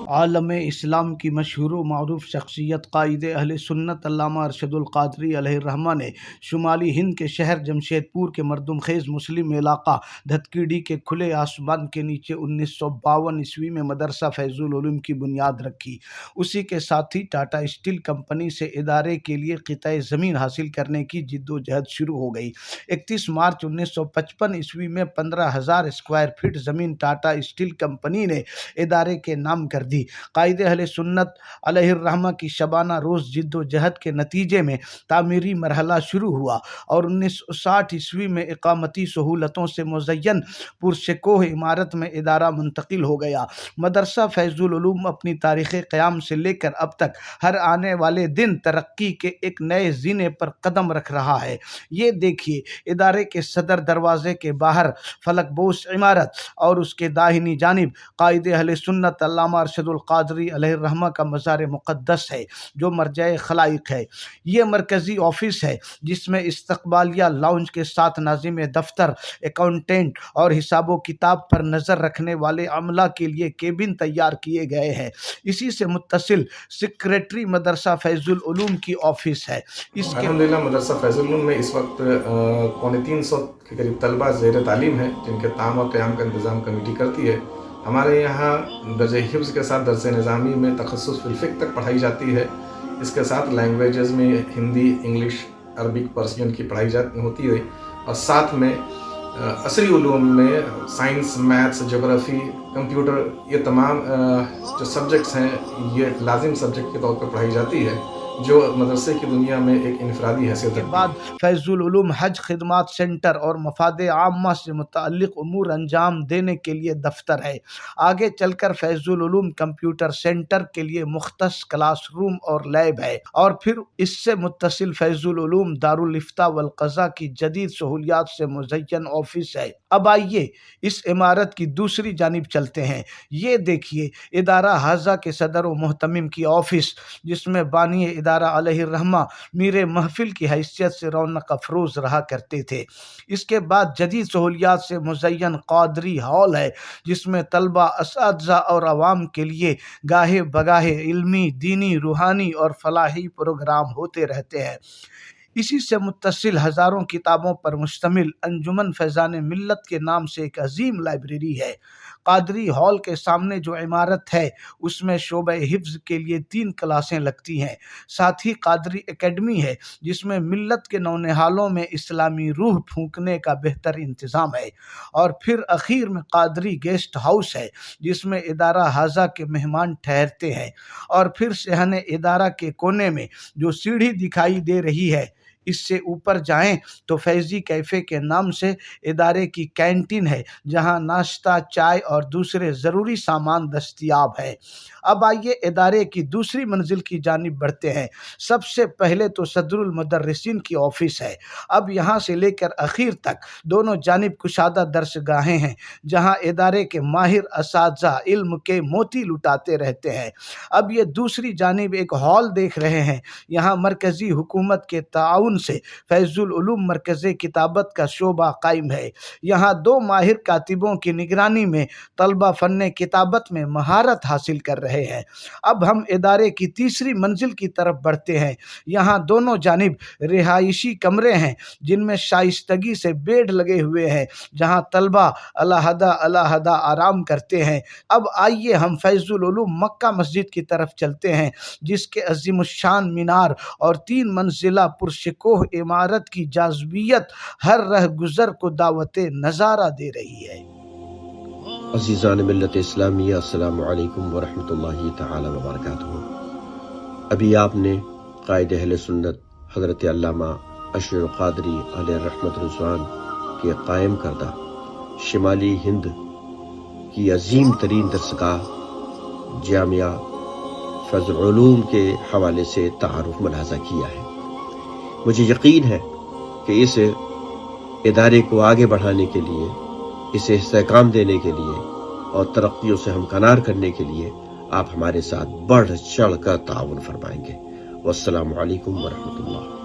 عالم اسلام کی مشہور و معروف شخصیت قائد اہل سنت علامہ ارشد القادری علیہ الرحمہ نے شمالی ہند کے شہر جمشید پور کے مردم خیز مسلم علاقہ دھتکیڈی کے کھلے آسمان کے نیچے 1952 عیسوی میں مدرسہ فیض العلوم کی بنیاد رکھی۔ اسی کے ساتھ ہی ٹاٹا اسٹیل کمپنی سے ادارے کے لیے قطع زمین حاصل کرنے کی جد و جہد شروع ہو گئی۔ 31 مارچ 1955 عیسوی میں 15,000 اسکوائر فٹ زمین ٹاٹا اسٹیل کمپنی نے ادارے کے نام کر دی۔ قائد اہل سنت علیہ الرحمہ کی شبانہ روز جد و جہد کے نتیجے میں تعمیری مرحلہ شروع ہوا اور 1960 عیسوی میں اقامتی سہولتوں سے مزین پرشکوہ عمارت میں ادارہ منتقل ہو گیا۔ مدرسہ فیض العلوم اپنی تاریخ قیام سے لے کر اب تک ہر آنے والے دن ترقی کے ایک نئے زینے پر قدم رکھ رہا ہے۔ یہ دیکھیے، ادارے کے صدر دروازے کے باہر فلک بوس عمارت اور اس کے داہنی جانب قائد اہل سنت علامہ ارشد القادری علیہ الرحمہ کا مزار مقدس ہے جو مرجع خلائق ہے۔ یہ مرکزی آفس ہے جس میں استقبالیہ لاؤنج کے ساتھ ناظم دفتر، اکاؤنٹنٹ اور حساب و کتاب پر نظر رکھنے والے عملہ کے لیے کیبن تیار کیے گئے ہیں۔ اسی سے متصل سیکریٹری مدرسہ فیض العلوم کی آفس ہے۔ الحمدللہ مدرسہ فیض العلوم میں اس وقت 350 کے قریب طلبہ زیر تعلیم ہیں جن کے تعام و قیام کا انتظام کمیٹی کرتی ہے۔ ہمارے یہاں درجہ حفظ کے ساتھ درس نظامی میں تخصص فی الفقہ تک پڑھائی جاتی ہے۔ اس کے ساتھ لینگویجز میں ہندی، انگلش، عربک، پرشین کی پڑھائی ہوتی ہے اور ساتھ میں عصری علوم میں سائنس، میتھس، جغرافی، کمپیوٹر، یہ تمام جو سبجیکٹس ہیں یہ لازم سبجیکٹ کے طور پر پڑھائی جاتی ہے جو مدرسے کی دنیا میں ایک انفرادی حیثیت رکھتی ہے۔ بعد فیض العلوم حج خدمات سینٹر اور مفاد عامہ سے متعلق امور انجام دینے کے لیے دفتر ہے۔ آگے چل کر فیض العلوم کمپیوٹر سینٹر کے لیے مختص کلاس روم اور لیب ہے اور پھر اس سے متصل فیض العلوم دارالافتاء والقضاء کی جدید سہولیات سے مزین آفس ہے۔ اب آئیے اس عمارت کی دوسری جانب چلتے ہیں۔ یہ دیکھیے، ادارہ حاضہ کے صدر و محتمم کی آفس جس میں بانی ادارہ علیہ الرحمہ میر محفل کی حیثیت سے رونق افروز رہا کرتے تھے۔ اس کے بعد جدید سہولیات سے مزین قادری ہال ہے جس میں طلبہ، اساتذہ اور عوام کے لیے گاہے بگاہے علمی، دینی، روحانی اور فلاحی پروگرام ہوتے رہتے ہیں۔ اسی سے متصل ہزاروں کتابوں پر مشتمل انجمن فیضان ملت کے نام سے ایک عظیم لائبریری ہے۔ قادری ہال کے سامنے جو عمارت ہے اس میں شعبہ حفظ کے لیے 3 کلاسیں لگتی ہیں۔ ساتھ ہی قادری اکیڈمی ہے جس میں ملت کے نونہالوں میں اسلامی روح پھونکنے کا بہتر انتظام ہے۔ اور پھر اخیر میں قادری گیسٹ ہاؤس ہے جس میں ادارہ حاضہ کے مہمان ٹھہرتے ہیں۔ اور پھر صحن ادارہ کے کونے میں جو سیڑھی دکھائی دے رہی ہے، اس سے اوپر جائیں تو فیضی کیفے کے نام سے ادارے کی کینٹین ہے جہاں ناشتہ، چائے اور دوسرے ضروری سامان دستیاب ہے۔ اب آئیے ادارے کی دوسری منزل کی جانب بڑھتے ہیں۔ سب سے پہلے تو صدر المدرسین کی آفس ہے۔ اب یہاں سے لے کر اخیر تک دونوں جانب کشادہ درس گاہیں ہیں جہاں ادارے کے ماہر اساتذہ علم کے موتی لٹاتے رہتے ہیں۔ اب یہ دوسری جانب ایک ہال دیکھ رہے ہیں۔ یہاں مرکزی حکومت کے تعاون سے فیض العلوم مرکز کتابت کا شعبہ قائم ہے۔ یہاں 2 ماہر کاتبوں کی نگرانی میں طلبہ فن کتابت میں مہارت حاصل کر رہے ہیں۔ اب ہم ادارے کی تیسری منزل کی طرف بڑھتے ہیں۔ یہاں دونوں جانب رہائشی کمرے ہیں جن میں شائستگی سے بیڈ لگے ہوئے ہیں جہاں طلبہ علیحدہ آرام کرتے ہیں۔ اب آئیے ہم فیض العلوم مکہ مسجد کی طرف چلتے ہیں جس کے عظیم الشان مینار اور 3 منزلہ پرشکوہ عمارت کی جاذبیت ہر رہ گزر کو دعوت نظارہ دے رہی ہے۔ عزیزان ملت اسلامیہ، السلام علیکم ورحمۃ اللہ تعالی وبرکاتہ۔ ابھی آپ نے قائد اہل سنت حضرت علامہ ارشد القادری علیہ رحمت رضوان کے قائم کردہ شمالی ہند کی عظیم ترین درسگاہ جامعہ فیض العلوم کے حوالے سے تعارف ملاحظہ کیا ہے۔ مجھے یقین ہے کہ اس ادارے کو آگے بڑھانے کے لیے، اسے استحکام دینے کے لیے اور ترقیوں سے ہمکنار کرنے کے لیے آپ ہمارے ساتھ بڑھ چڑھ کر تعاون فرمائیں گے۔ والسلام علیکم ورحمۃ اللہ۔